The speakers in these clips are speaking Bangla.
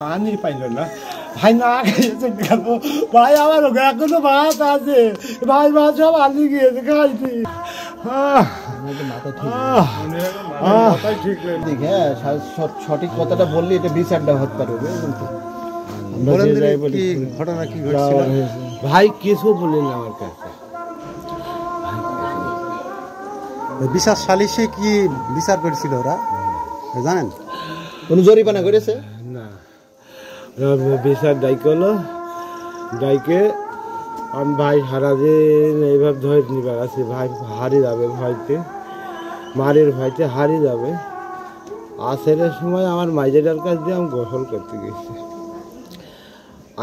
পানি পাইল না ভাই, না খেয়েছে গেল ভাই, আমার এখনো ভাত আছে ভাই, মাছ সব আলি গিয়েছে খাইছি। সঠিক কথাটা বললি এটা বিচারটা হতে পারবে। ঘটনা কি ঘটছিল ভাই কিছু বললেন আমার কাছে। বিচার সালিশে কি বিচার করেছিল ওরা জানেন? কোন জরিমানা করেছে না, বিচার ডাইক হলো, ডাইকে আমি ভাই সারাদিন এইভাবে ধরে নিবার আছি, ভাই হারিয়ে যাবে ভয়তে, মারের ভয়তে হারিয়ে যাবে। আসরের সময় আমার মাইজেটার কাছ দিয়ে আমি গোসল করতে গেছি,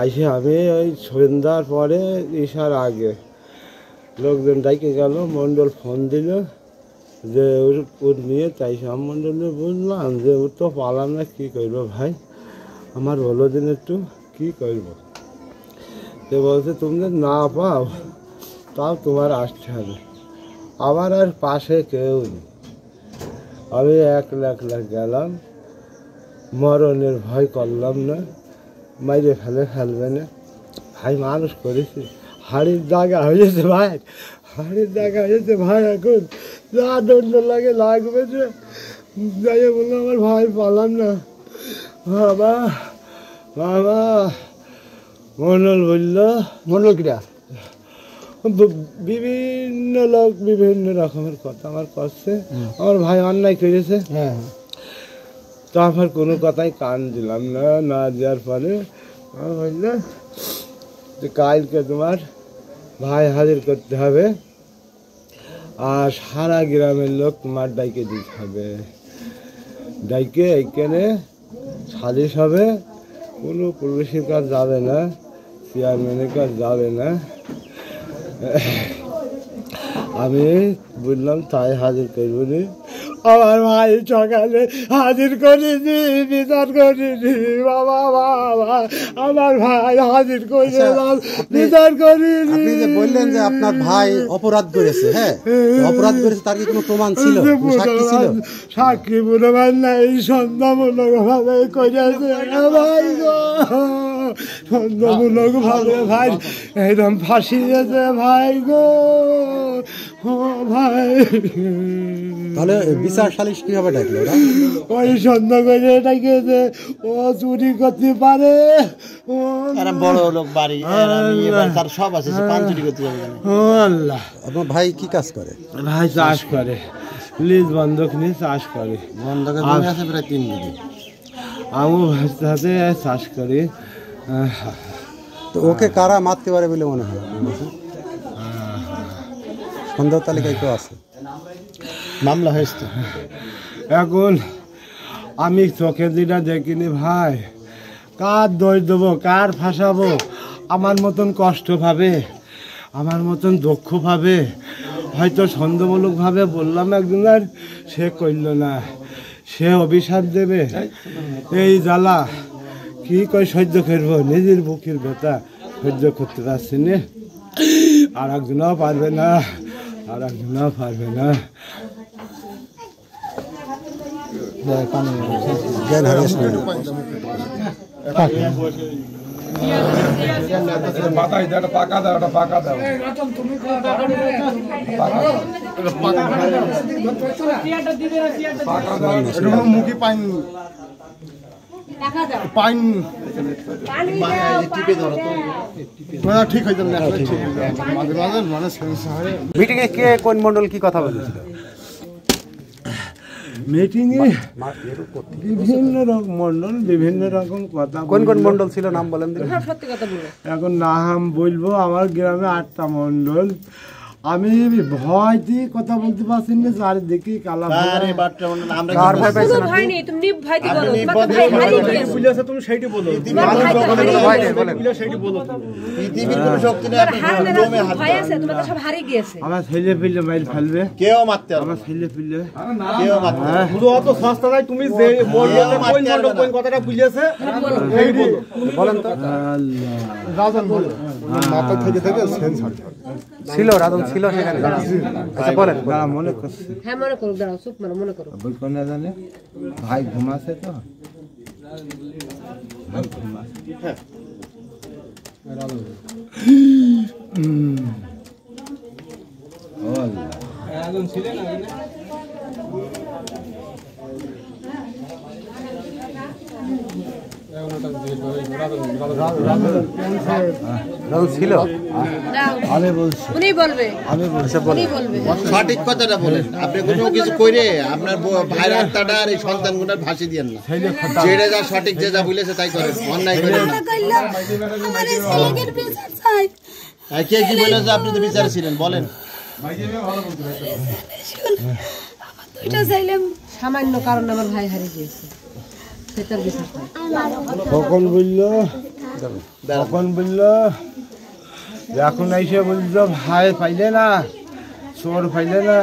আইসে আমি ওই সন্ধ্যার পরে ঈশার আগে লোকজন ডাইকে গেল, মণ্ডল ফোন দিল যে ওর নিয়ে, তাই সব মণ্ডলে বুঝলাম যে ওর তো পালাম না, কী করবো ভাই, আমার হলো দিন একটু কী করবো। সে বলছে তুমি না পাও তাও তোমার আসতে হবে। আমার আর পাশে কেউ নেই, আমি একলা গেলাম, মরণের ভয় করলাম না, মাইরে ফেলবে না ভাই, মানুষ করেছি, হাড়ির জায়গা হয়েছে ভাই, হাড়ির জায়গা হয়েছে ভাই, এখন যা দণ্ড লাগে লাগবে যে যাই বললো আমার ভাই পালাম না। বাবা বাবা মন্ডল বলল, মন্ডল কিরা বিভিন্ন লোক বিভিন্ন রকমের কথা আমার করছে, আমার ভাই অন্যায় করেছে। হ্যাঁ, তো আমার কোনো কথাই কান দিলাম না, না দেওয়ার পরে বললো যে কালকে তোমার ভাই হাজির করতে হবে, আর সারা গ্রামের লোক তোমার ডাইকে দিতে হবে, ডাইকে এইখানে সালিশ হবে, কোনো পুলিশের কাজ যাবে না, চেয়ারম্যানের কাজ যাবে না। আমি বললাম তাই হাজির করবো নি, আমার ভাই সকালে হাজির করিনি, বিচার করিনি, বাবা বাবা আমার ভাই হাজির করে বিচার করিনি। আপনি যে বললেন যে আপনার ভাই অপরাধ করেছে, হ্যাঁ অপরাধ করেছে, তার কি কোনো প্রমাণ ছিল, সাক্ষী ছিল? সাক্ষী প্রমাণ নাই, সন্দেহমূলক ভাবে করেছে ভাই গো, সন্দেহমূলক ভাবে ভাই একদম ফাঁসি দিয়েছে ভাই গো ভাই। তাহলে বিচার সালিশ কিভাবে ডাকলো ওরা? ওই সন্দেহ করে ডাকিয়েছে, ও চুরি করতে পারে, ও বড় লোক বাড়ি তার সব আছে, পান চুরি করতে যাবে। ও আল্লাহ। আপনার ভাই কি কাজ করে? ভাই চাষ করে, লিজ বন্ধক নিয়ে চাষ করে, বন্ধকের জমি আছে প্রায় 3 বিঘে। আমি ভাইয়ের সাথে চাষ করি। তো ওকে কারা মারতে পারে বলে মনে হয়? সন্দেহ তালিকায় কেউ আছে? মামলা হয়েছে এখন আমি চোখে যেটা দেখিনি ভাই, কার দোষ দেবো, কার ফাঁসাবো? আমার মতন কষ্ট পাবে, আমার মতন দুঃখ পাবে, হয়তো সন্দেহমূলকভাবে বললাম একজনের, সে করল না, সে অভিশাপ দেবে, এই জ্বালা কি কই সহ্য করবো, নিজের বুকের ব্যথা সহ্য করতে পারছি না, আর একজনও পারবে না, আর একজনও পারবে না। মুখে পাইনি ঠিক হয়ে যাবে। মিটিং এ কে কোন মন্ডল কি কথা বলেছিল? মিটিং এ বিভিন্ন রকম মন্ডল বিভিন্ন রকম কথা। কোন কোন মন্ডল ছিল নাম বলেন? এখন নাম বলবো, আমার গ্রামে 8টা মন্ডল, আমি ভয় দিয়ে কথা বলতে পারছি না, চারিদিকে কালা তুমি সেইটি বলো, আমার ছেলে পিলে মাইল ফেলবে, কেউ মারতে আমার ছেলে পিলে অত সস্তা নাই। তুমি যে কথাটা বুঝেছে বলেন তো। মাথা থেকে ছিল রাজন ছিল সেখানে। আচ্ছা বলেন, মনে করছি, হ্যাঁ মনে করো, দাঁড়াও চুপ মারো, মনে করো। বলবো না জানে ভাই ঘুমাছে তো ছিল আমি বলছি উনি বলবে আমি বলছি উনি বলবে সঠিক কথাটা বলেন, আপনি কোনো কিছু করে আপনার ভাইয়ের আত্মাটা আর এই সন্তানগুলোর ফাঁসি দিয়েন না। যেটা যা সঠিক যে যা বলেছে তাই করেন, অন্যায় করেন না। আমার এই ছেলেকে বিচার চাই। আর কে কি বলেছে? আপনি তো বিচারে ছিলেন, বলেন। দুইটা ছেলে সামান্য কারণে আমার ভাই হারিয়ে গিয়েছে, সেটার বিচার চাই। কখন বললো এখন এসে বলছো ভাই পাইলে না, চোর পাইলে না।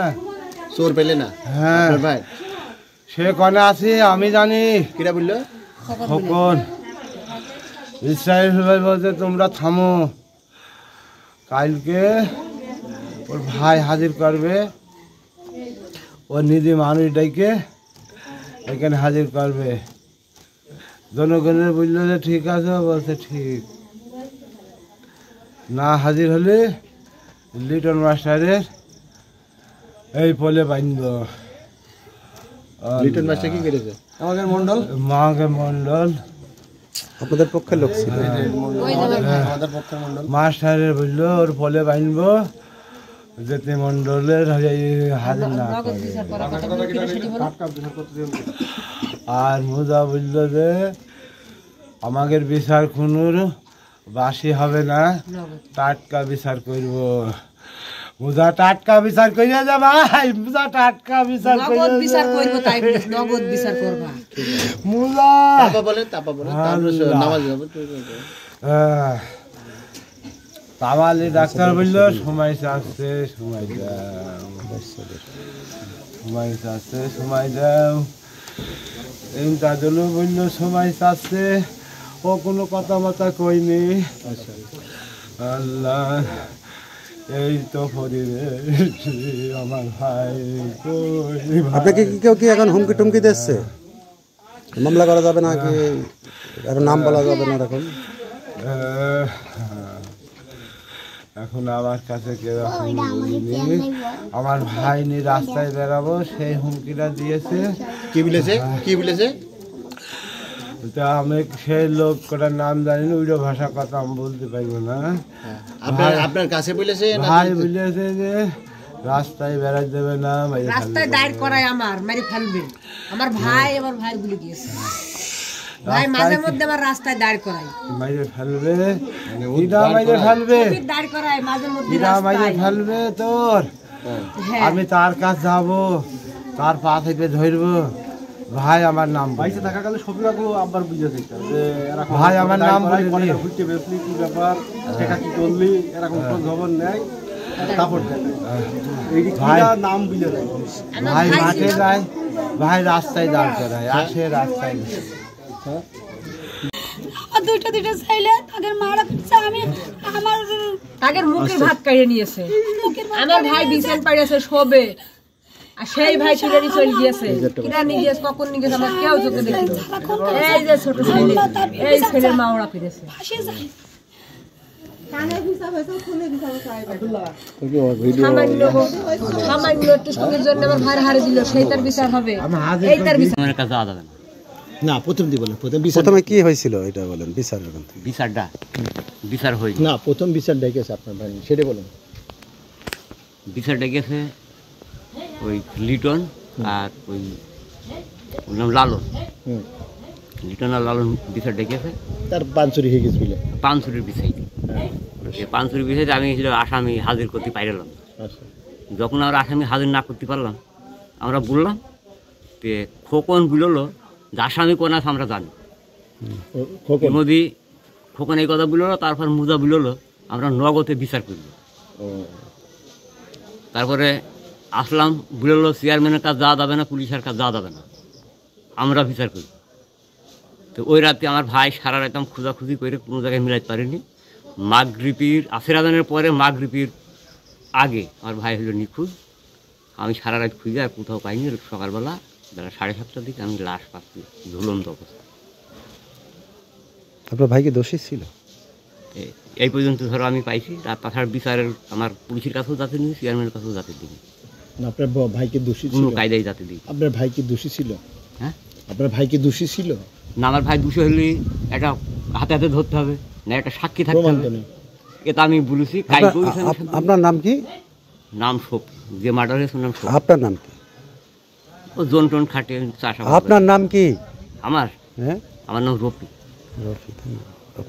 চোর পেলে না? হ্যাঁ আপনার ভাই সে কনে আছে আমি জানি। কিরা বললো? কখন ইসরায়েল ভাই বলছে তোমরা থামো, কালকে ওর ভাই হাজির করবে, ও নিজে মানুষ ডেকে এখানে হাজির করবে। জনগণের বললো যে ঠিক আছে, বলছে ঠিক না, হাজির হলে লিটন মাস্টারের এই পোলে বাঁধব। লিটন মাস্টার কি করেছে? আমাদের মন্ডল মাকে মন্ডল আপনাদের পক্ষের লোক ছিল। আমাদের পক্ষের মন্ডল মাস্টারের বললো ওর পোলে বাঁধব, যেতে মন্ডলের হাজির না নগদ করে। বিচার করার কথা বলছিল, সেটি বলো। আর মুজা বলল যে আমাদের বিচার খুনুর বাসি হবে না, টাটকা বিচার করব। মুজা টাটকা বিচার করিয়া যা ভাই, মুজা টাটকা বিচার নগদ বিচার করবো, তাই বলিস, নগদ বিচার করবা। মুজা তাপা বলেন, তাপা বলেন, তারপরে নামাজ যাবো। তামালি ডাক্তার বললো সময় চাচ্ছে, সময় দাও, সময় চাচ্ছে, সময় দাও। তাজলও বললো সময় চাচ্ছে, ও কোনো কথা মতা কইনি। আল্লাহ এই তো পরিবেশ আমার ভাই কই ভাই? আপনাকে কি কেউ কি এখন হুমকি টুমকি দিচ্ছে? মামলা করা যাবে না কি, আর নাম বলা যাবে না এরকম? এখন আমার কাছে কেরকম বলিনি, আমার ভাই নিয়ে রাস্তায় বেরাবো সেই হুমকিটা দিয়েছে। কি বলেছে? কি বলেছে? তা আমি সেই লোক কটার নাম জানি না, ওইটা ভাষা কথা আমি বলতে পারবো না। আপনার কাছে বলেছে? ভাই বলেছে যে রাস্তায় বেড়াই দেবে না, বাইরে রাস্তায় দাঁড় করায় আমার মারি ফেলবে। আমার ভাই গুলি দিয়েছে, ভাই মাঝে মধ্যে আমার রাস্তায় দাঁড় করায়, মাইরে ফেলবে, ইটা মাইরে ফেলবে, দাঁড় করায় মাঝে মধ্যে ইটা মাইরে রাস্তায়। ফেলবে তোর। হ্যাঁ, আমি তার কাছে যাবো, তার পা থেকে ধরবো, ভাই আমার নাম বলে। থাকাকালে সবিরাগুলো আবার বুঝেছে ভাই আমার নাম বলে দিয়ে। ঘুরতে বেসলি কি ব্যাপার, সেটা কি করলি, এরকম খবর নেয়, তারপর ভাই নাম বুঝে দেয়। আমার ভাই ভাই মাঠে ছিল। যায়, ভাই রাস্তায় দাঁড় করায়, আসে রাস্তায়। আর দুইটা ছেলে তাদের মারা পিছে আমি আমার তাদের মুখের ভাত কাড়িয়ে নিয়েছে। আমার ভাই বিছান পাড়িয়েছে শোবে, আর সেই ভাই চুরানি চলে গিয়েছে। কিরা নিয়ে গিয়েছে, কখন নিয়ে গেছে আমার কেউ চোখে দেখিনি। এই যে ছোট ছেলে, এই ছেলের মা ওরা ফিরেছে। ফাঁসি যায়। সামান্য একটু সময়ের জন্য আমার ভাই হারিয়ে দিল, সেই তার বিচার হবে, এই তার বিচার। আমার কাছে যাওয়া যাবে না। না, প্রথম দি বলেন, প্রথমে কি হয়েছিল এটা বলেন, বিচারের কথা। বিচারটা বিচার হয়নি। না, প্রথম বিচার ডেকেছে আপনার ভাই, সেটা বলেন। বিচার ডেকেছে ওই লিটন আর ওই ওর নাম লালন। লিটন আর লালন বিচার ডেকেছে, তার পাঞ্চুরি হয়ে গেছে বলে। পানসুরির বিষয়। এই পানসুরির বিষয়ে আমি আসামি হাজির করতে পারলাম না। আচ্ছা, যখন আমরা আসামি হাজির না করতে পারলাম, আমরা বললাম যে খোকন বুঝলো যে আসামি কোন আছে আমরা জানি। মোদি খোকন এই কথা বললো, তারপর মুজা বললো আমরা নগদে বিচার করব। তারপরে আসলাম, বললো চেয়ারম্যানের কাছে যাওয়া যাবে না, পুলিশের কাছে যাওয়া যাবে না, আমরা বিচার করি। তো ওই রাতে আমার ভাই সারা রাত আমি খোঁজাখুঁজি করে কোনো জায়গায় মিলাইতে পারিনি। মাগরিবির আসর আজানের পরে মাগরিবির আগে আমার ভাই হলো নিখোঁজ। আমি সারা রাত খুঁজে আর কোথাও পাইনি। সকালবেলা বেলা 7:30টার দিকে আমি লাশ পাচ্ছি ঝুলন্ত অবস্থা। আপনার ভাই কি দোষী ছিল? এই পর্যন্ত ধরো আমি পাইছি, তার তাছাড়া বিচারের আমার পুলিশের কাছেও যাতে দিই, চেয়ারম্যানের কাছেও যাতে দিই, আপনার ভাই কি দোষী কোনো ছিল? কায়দায় যাতে দিই। আপনার ভাই কি দোষী ছিল? হ্যাঁ, আপনার ভাই কি দোষী ছিল? না আমার ভাই দোষী হলে একটা হাতে হাতে ধরতে হবে, না একটা সাক্ষী থাকতে প্রমাণ হবে। তো নেই। এটা আমি বলেছি। আপনার নাম কি? নাম শোক, যে মার্ডার হয়েছে ওর নাম শোক। আপনার নাম কি? ও জোন টোন খাটে চাষা। আপনার নাম কি? আমার হ্যাঁ, আমার নাম রফি। রফিক।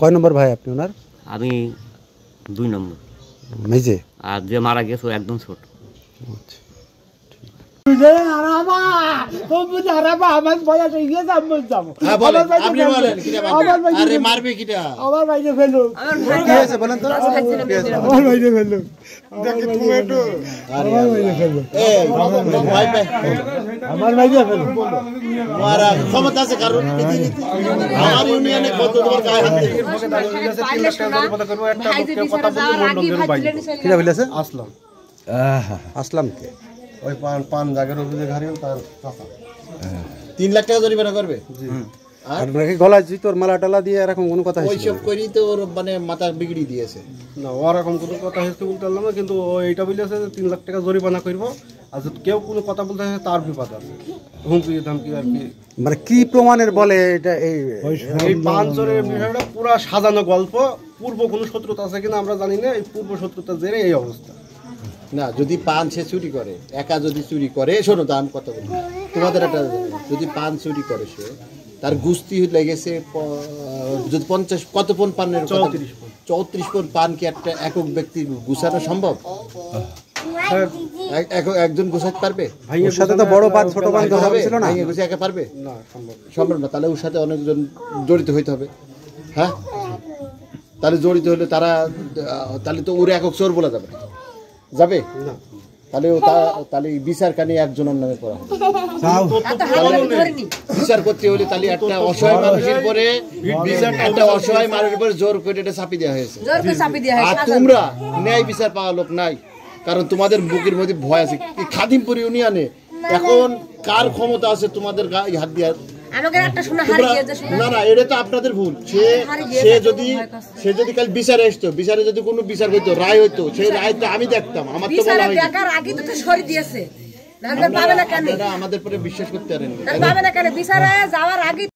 কয় নম্বর ভাই আপনি ওনার? আমি 2 নম্বর। মেজে? আর যে মারা গেছে ও একদম ছোট। আচ্ছা। হ্যাঁ বলেন, আপনি বলেন কিটা মারবে? আরে মারবে কিটা? আমার ভাই কি হয়েছে বলেন তো? এই ভয় পায়। মারা ক্ষমতা আছে কারণ পৃথিবীতে? আমার ইউনিয়নে কত তোমার গায়ে হাত দেবে? কিরা বলেছে? আসলাম আসলাম কে? ওই পান জাগের অভিযোগ হারিয়ে তার চাচা। 3 লাখ টাকা জরিমানা করবে? আর নাকি গলায় জুতোর মালা টালা দিয়ে এরকম কোনো কথা হয়েছিল? ওইসব করেই তো ওর মানে মাথা বিগড়ি দিয়েছে। না ওরকম কোনো কথা হয়েছে বলতে পারলাম না, কিন্তু ও এইটা বলেছে যে 3 লাখ টাকা জরিমানা করবো, আর যদি কেউ কোনো কথা বলতে আসে তার বিপদ আছে, হুমকি ধামকি আর কি। মানে কি প্রমাণের বলে এটা? এই পান চোরের বিষয়টা পুরো সাজানো গল্প। পূর্ব কোনো শত্রুতা আছে কিনা আমরা জানি না, এই পূর্ব শত্রুতার জেরে এই অবস্থা। না যদি পান সে চুরি করে, একা যদি চুরি করে, শোনো তো আমি কথা বলি তোমাদের একটা, যদি পান চুরি করে সে, তার গুস্তি লেগেছে যদি 50 কত পন পানের? 34 পন পান কি একটা একক ব্যক্তি গুছানো সম্ভব? একজন গুছাতে পারবে? ওর সাথে তো বড় পান ছোট পান কথা ছিল না? ভাইয়া গুছিয়ে একা পারবে? না সম্ভব। সম্ভব না। তাহলে ওর সাথে অনেকজন জড়িত হইতে হবে। হ্যাঁ, তাহলে জড়িত হলে তারা, তাহলে তো ওর একক চোর বলা যাবে না। যাবে না। তাহলে তাহলে বিচার কানি একজনের নামে করা হবে। বিচার করতে হলে তাহলে একটা অসহায় মানুষের পরে, একটা অসহায় মানুষের উপরে জোর করে এটা চাপি দেওয়া হয়েছে। আর তোমরা ন্যায় বিচার পাওয়া লোক নাই, কারণ তোমাদের বুকের মধ্যে ভয় আছে। খাদিমপুর ইউনিয়নে এখন কার ক্ষমতা আছে তোমাদের গায়ে হাত দিয়ে? না না, এটা তো আপনাদের ভুল। সে যদি কাল বিচারে আসতো, বিচারে যদি কোনো বিচার হইতো, রায় হইতো, সেই রায়টা আমি দেখতাম। আমার তো বলা হয়নি। আপনারা আমাদের পরে বিশ্বাস করতে পারেন।